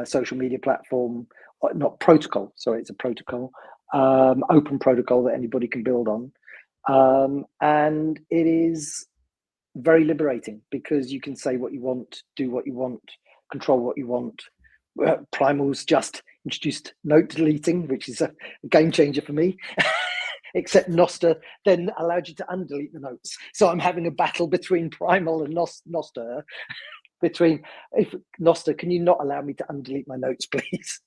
social media platform, not protocol. Sorry, it's a protocol, open protocol that anybody can build on. And it is very liberating because you can say what you want, do what you want, control what you want. Primal's just introduced note deleting, which is a game changer for me. Except Nostr then allowed you to undelete the notes. So I'm having a battle between Primal and Nostr. If Nostr, can you not allow me to undelete my notes, please?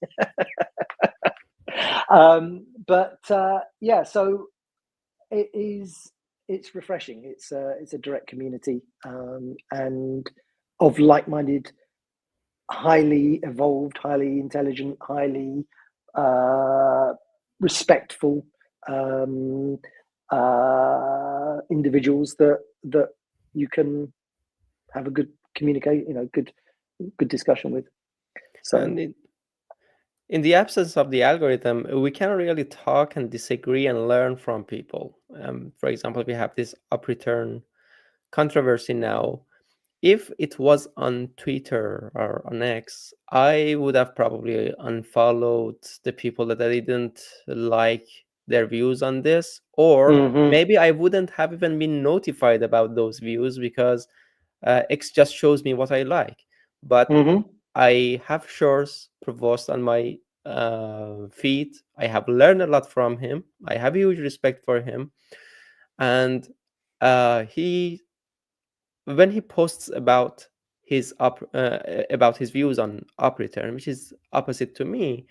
So it's refreshing. It's a direct community and of like-minded, highly evolved, highly intelligent, highly respectful individuals that you can have a good good discussion with. So And in the absence of the algorithm, we can really talk and disagree and learn from people. For example, we have this up return controversy now. If it was on Twitter or on X, I would have probably unfollowed the people that I didn't like their views on this, or maybe I wouldn't have even been notified about those views because X just shows me what I like. But I have Shores Provost on my feed. I have learned a lot from him. I have huge respect for him, and he when he posts about about his views on up return, which is opposite to me,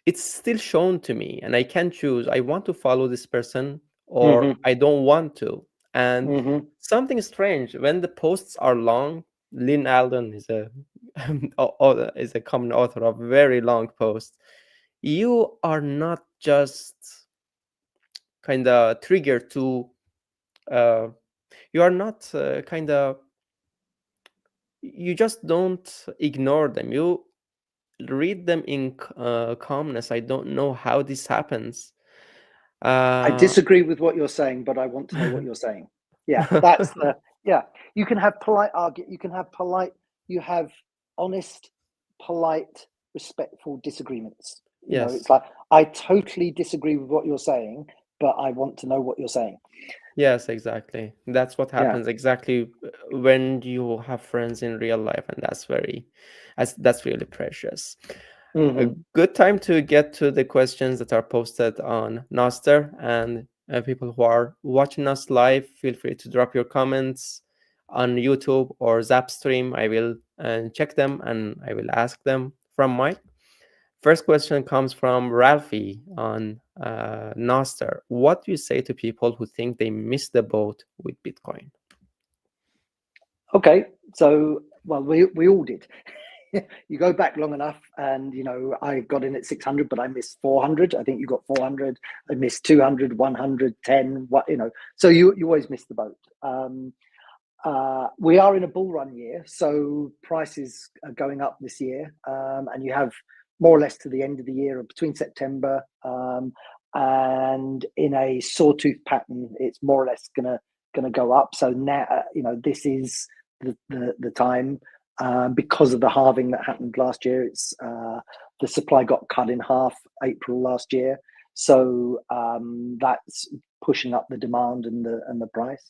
it's still shown to me, and I can choose. I want to follow this person, or I don't want to. And something strange when the posts are long. Lynn Alden is a is a common author of very long posts. You are not just kind of triggered to. You are not kind of. You just don't ignore them. You read them in calmness. I don't know how this happens. I disagree with what you're saying, but I want to know what you're saying. Yeah, that's the yeah. You can have polite argument. You have honest, polite, respectful disagreements. Yes. It's like I totally disagree with what you're saying, but I want to know what you're saying. Yes, exactly. That's what happens exactly when you have friends in real life, and that's really precious. A good time to get to the questions that are posted on Nostr, and people who are watching us live, feel free to drop your comments on YouTube or Zap stream. I will check them and I will ask them from Mike. First question comes from Ralphie on Nostr. What do you say to people who think they missed the boat with Bitcoin? Okay, so well, we all did. You go back long enough, and I got in at 600, but I missed 400. I think you got 400. I missed 200, 100, 10. So you always miss the boat. We are in a bull run year, so prices are going up this year, and you have more or less to the end of the year, or between September, and in a sawtooth pattern, it's more or less gonna go up. So now, this is the time, because of the halving that happened last year. It's the supply got cut in half April last year, so that's pushing up the demand and the price.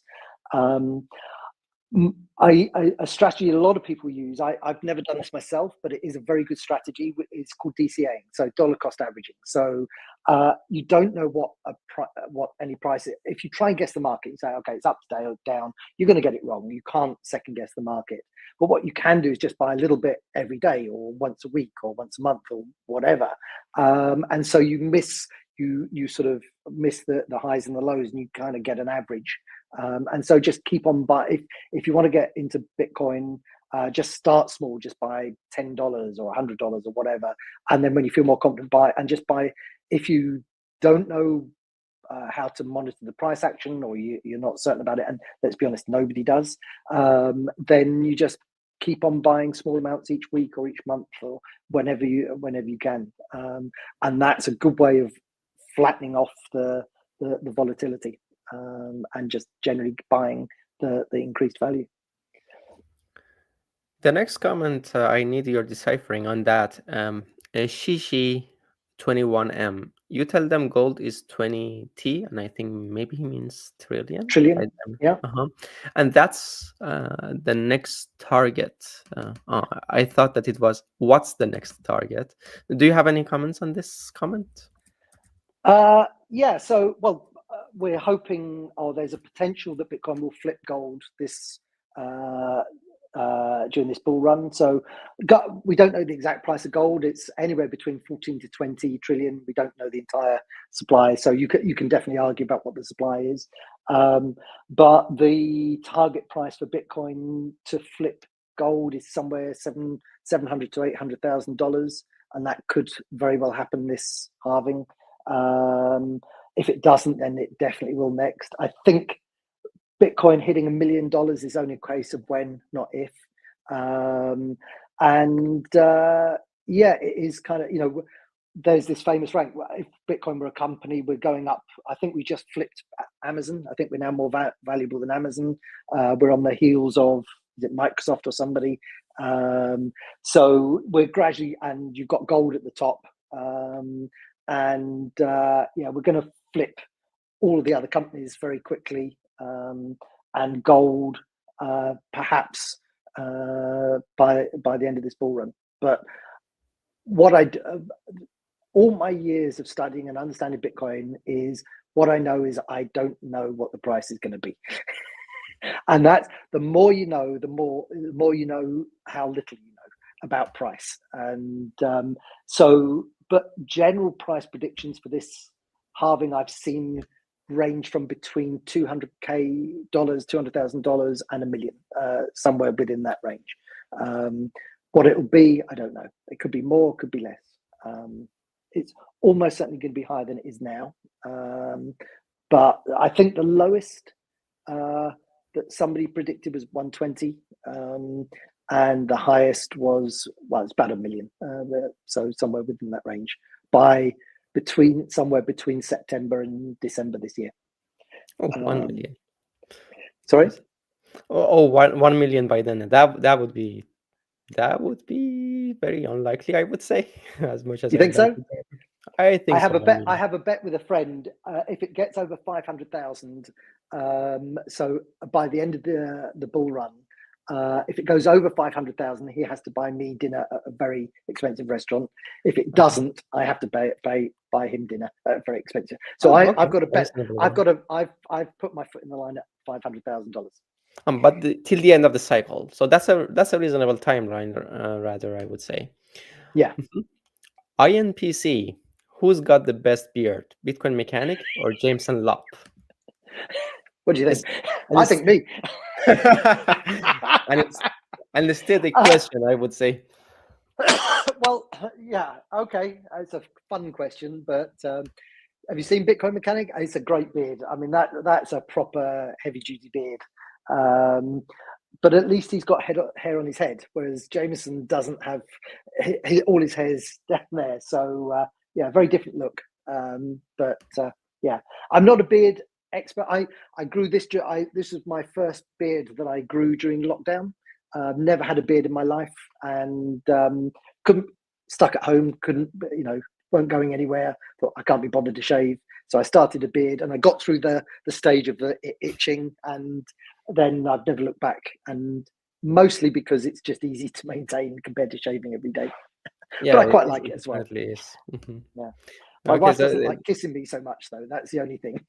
A strategy a lot of people use. I've never done this myself, but it is a very good strategy. It's called DCA, so dollar cost averaging. So you don't know what any price is. If you try and guess the market, you say, okay, it's up today or down. You're going to get it wrong. You can't second guess the market. But what you can do is just buy a little bit every day, or once a week, or once a month, or whatever. And so you sort of miss the highs and the lows, and you kind of get an average. And so just keep on buying. If you want to get into Bitcoin, just start small. Just buy $10 or $100 or whatever, and then when you feel more confident, buy. And just buy. If you don't know how to monitor the price action, or you're not certain about it, and let's be honest, nobody does, then you just keep on buying small amounts each week or each month, or whenever you can. And that's a good way of flattening off the volatility, and just generally buying the increased value. The next comment, I need your deciphering on that. Shishi21M. You tell them gold is 20T, and I think maybe he means trillion. Trillion, yeah. And that's the next target. I thought that it was, what's the next target? Do you have any comments on this comment? Yeah, so, well, we're hoping, there's a potential that Bitcoin will flip gold this during this bull run. So we don't know the exact price of gold. It's anywhere between 14 to 20 trillion. We don't know the entire supply. So you can definitely argue about what the supply is. But the target price for Bitcoin to flip gold is somewhere $700,000 to $800,000, and that could very well happen this halving. If it doesn't, then it definitely will next. I think Bitcoin hitting $1 million is only a case of when, not if. Yeah, it is kind of, there's this famous rank. If Bitcoin were a company, we're going up. I think we just flipped Amazon. I think we're now more valuable than Amazon. We're on the heels of, is it Microsoft or somebody? So we're gradually, and you've got gold at the top. Yeah, we're going to flip all of the other companies very quickly, and gold perhaps by the end of this bull run. But all my years of studying and understanding Bitcoin is, what I know is I don't know what the price is going to be. And that's, the more you know, the more you know how little you know about price. And but general price predictions for this halving I've seen range from between $200,000, $200,000 and $1 million, somewhere within that range. What it will be, I don't know. It could be more, could be less. It's almost certainly going to be higher than it is now. But I think the lowest that somebody predicted was 120, and the highest was, well, it's about $1 million. So somewhere within that range, somewhere between September and December this year. Oh, 1 million. Sorry? 1 million by then. That would be very unlikely, I would say. As much as you think so? I think I have so, a bet. I have a bet with a friend. If it gets over 500,000, so by the end of the bull run, if it goes over 500,000, he has to buy me dinner at a very expensive restaurant. If it doesn't, I have to buy him dinner at very expensive. So I've got a bet. I've put my foot in the line at $500,000. But till the end of the cycle, so that's a reasonable timeline, rather, I would say. Yeah. INPC, who's got the best beard, Bitcoin Mechanic or Jameson Lop? What do you think? It's, and I it's think me. and it's an aesthetic question, I would say. Well, yeah, okay. It's a fun question, but have you seen Bitcoin Mechanic? It's a great beard. I mean, that's a proper heavy duty beard. But at least he's got hair on his head, whereas Jameson doesn't have all his hair's down there. So yeah, very different look. But yeah, I'm not a beard expert. I grew this. This was my first beard that I grew during lockdown. Never had a beard in my life, and couldn't stuck at home. Couldn't weren't going anywhere. Thought I can't be bothered to shave, so I started a beard, and I got through the stage of the itching, and then I've never looked back. And mostly because it's just easy to maintain compared to shaving every day. Yeah, But I quite like it as well. Definitely is. Mhm. Yeah, my Okay, wife so doesn't like kissing me so much, though. That's the only thing.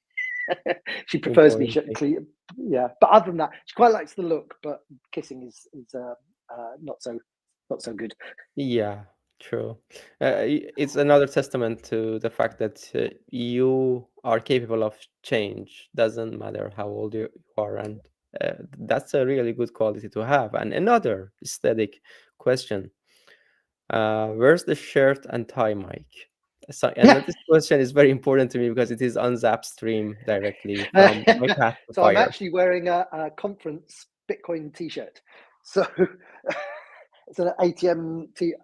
She prefers me clean. Yeah, but other than that, she quite likes the look. But kissing is not so good. Yeah, true. It's another testament to the fact that you are capable of change. Doesn't matter how old you are, and that's a really good quality to have. And another aesthetic question: where's the shirt and tie, Mike? So, and this question is very important to me because it is on Zap stream directly from my path to So I'm fire. actually wearing a conference Bitcoin t-shirt. So it's an ATM t.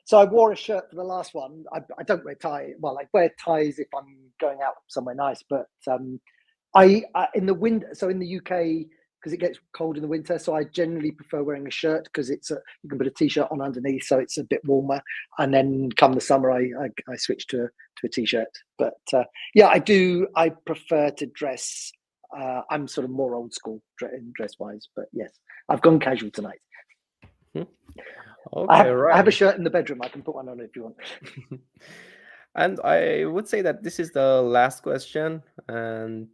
So I wore a shirt for the last one. I don't wear tie. Well, I wear ties if I'm going out somewhere nice. But I in the winter. So in the UK, because it gets cold in the winter, so I generally prefer wearing a shirt because you can put a t-shirt on underneath, so it's a bit warmer. And then come the summer, I switch to a t-shirt. But yeah, I prefer to dress. I'm sort of more old school dress wise, but yes, I've gone casual tonight. Okay, I have a shirt in the bedroom. I can put one on if you want. And I would say that this is the last question, and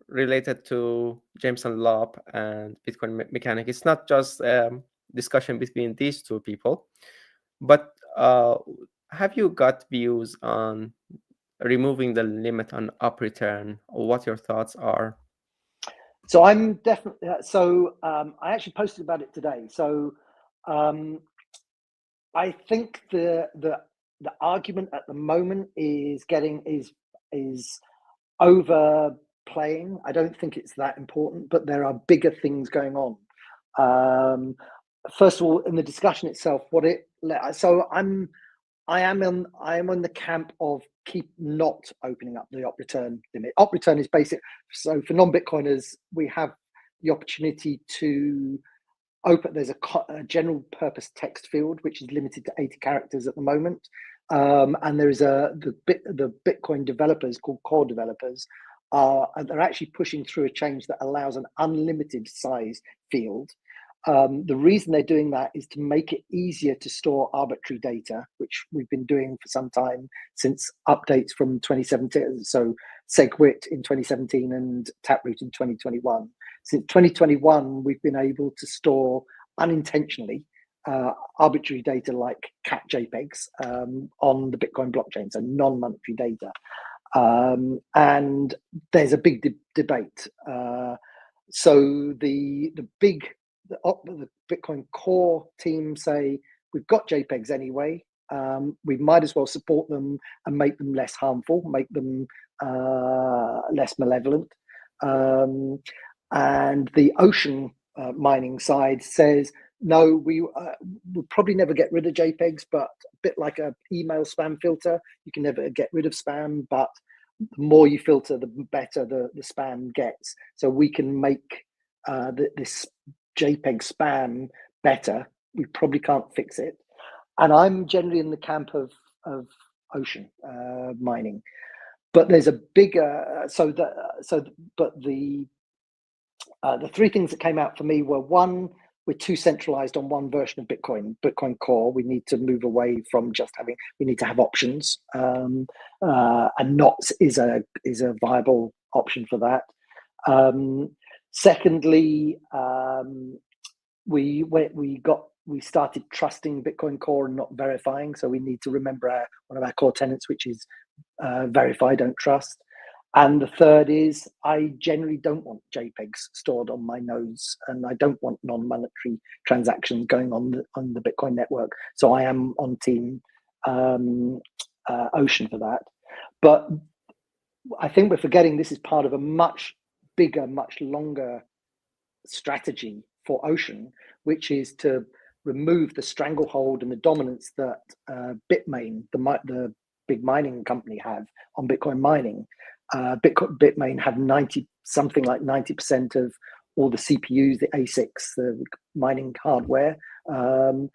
related to Jameson Lopp and Bitcoin Mechanic. It's not just discussion between these two people, but have you got views on removing the limit on up return, or what your thoughts are? So I'm definitely. I actually posted about it today. So I think the argument at the moment is overplaying. I don't think it's that important, but there are bigger things going on. First of all, in the discussion itself, I am on the camp of keep not opening up the op return limit. Op return is basic. So for non-Bitcoiners, we have the opportunity to open. There's a general purpose text field which is limited to 80 characters at the moment, and there is the Bitcoin developers called core developers they're actually pushing through a change that allows an unlimited size field. The reason they're doing that is to make it easier to store arbitrary data, which we've been doing for some time since updates from 2017. So SegWit in 2017 and Taproot in 2021. Since 2021, we've been able to store unintentionally arbitrary data like cat JPEGs on the Bitcoin blockchain, so non-monetary data. And there's a big debate. So the Bitcoin core team say we've got JPEGs anyway. We might as well support them and make them less harmful, make them less malevolent. And the ocean mining side says, no, we'll probably never get rid of JPEGs, but a bit like an email spam filter, you can never get rid of spam, but the more you filter, the better the spam gets. So we can make this JPEG spam better. We probably can't fix it. And I'm generally in the camp of ocean mining. But there's a bigger, but the three things that came out for me were: one, we're too centralized on one version of Bitcoin Core. We need to move away from just we need to have options, and NOTs is a viable option for that. Secondly, we got we started trusting Bitcoin Core and not verifying. So we need to remember one of our core tenets, which is verify, don't trust. And the third is I generally don't want JPEGs stored on my nodes, and I don't want non-monetary transactions going on the Bitcoin network. So I am on team Ocean for that. But I think we're forgetting this is part of a much bigger, much longer strategy for Ocean, which is to remove the stranglehold and the dominance that Bitmain, the big mining company, have on Bitcoin mining. Bitmain have 90% of all the CPUs, the ASICs, the mining hardware, and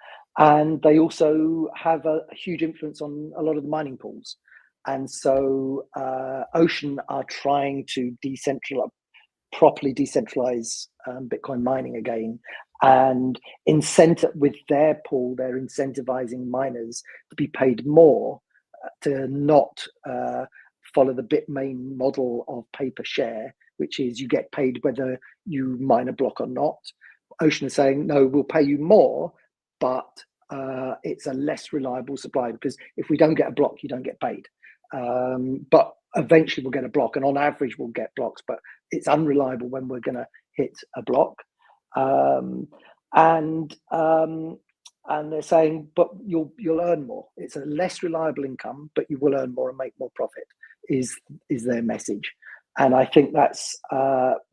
they also have a huge influence on a lot of the mining pools. And so Ocean are trying to properly decentralize Bitcoin mining again, and with their pool, they're incentivizing miners to be paid more, to not follow the Bitmain model of pay per share, which is you get paid whether you mine a block or not. Ocean is saying, no, we'll pay you more, but it's a less reliable supply, because if we don't get a block, you don't get paid. But eventually we'll get a block, and on average we'll get blocks, but it's unreliable when we're going to hit a block. And they're saying, but you'll earn more. It's a less reliable income, but you will earn more and make more profit, is their message. And I think that's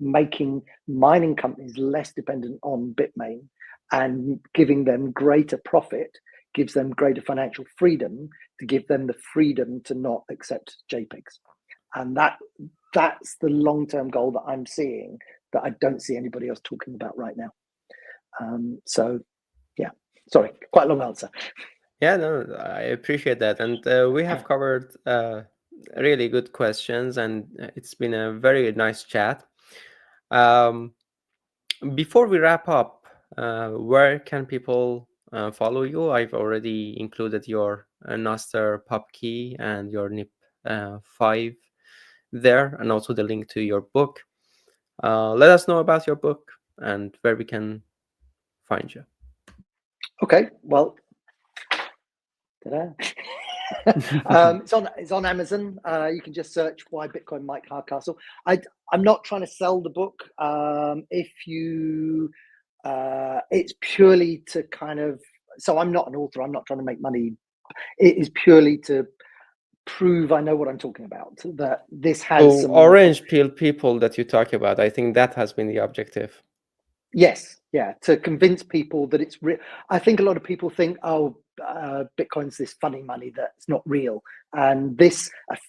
making mining companies less dependent on Bitmain, and giving them greater profit gives them greater financial freedom, to give them the freedom to not accept JPEGs. And that's the long-term goal that I'm seeing, that I don't see anybody else talking about right now. So yeah, sorry, quite a long answer. Yeah, no, I appreciate that. And we have covered really good questions, and it's been a very nice chat. Before we wrap up, where can people follow you? I've already included your Nostr pub key and your NIP5 there, and also the link to your book. Let us know about your book and where we can find you. Okay, well, it's on Amazon. You can just search Why Bitcoin Mike Hardcastle. I'm not trying to sell the book. It's purely to kind of, so I'm not an author, I'm not trying to make money. It is purely to prove I know what I'm talking about, that this has some orange pill people that you talk about. I think that has been the objective. Yes, yeah, to convince people that it's real. I think a lot of people think, oh, Bitcoin's this funny money that's not real, and a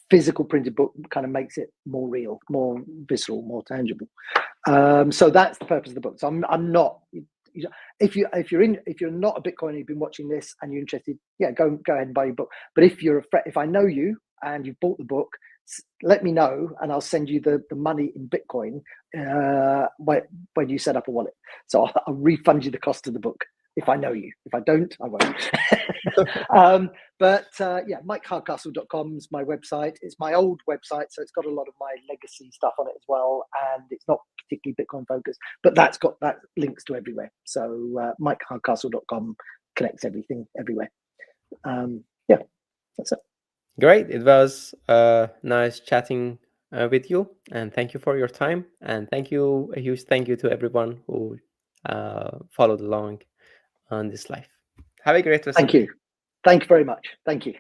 physical printed book kind of makes it more real, more visceral, more tangible. So that's the purpose of the book. So I'm not. If you're not a Bitcoiner, you've been watching this and you're interested, yeah, go ahead and buy your book. But if I know you and you've bought the book, let me know and I'll send you the money in Bitcoin when you set up a wallet. So I'll refund you the cost of the book if I know you. If I don't, I won't. Yeah, MikeHardcastle.com is my website. It's my old website, so it's got a lot of my legacy stuff on it as well, and it's not particularly Bitcoin focused, but that links to everywhere. So MikeHardcastle.com connects everything everywhere. Yeah, that's it. Great. It was nice chatting with you, and thank you for your time. And a huge thank you to everyone who followed along on this live. Have a great rest of the day. Thank you very much. Thank you.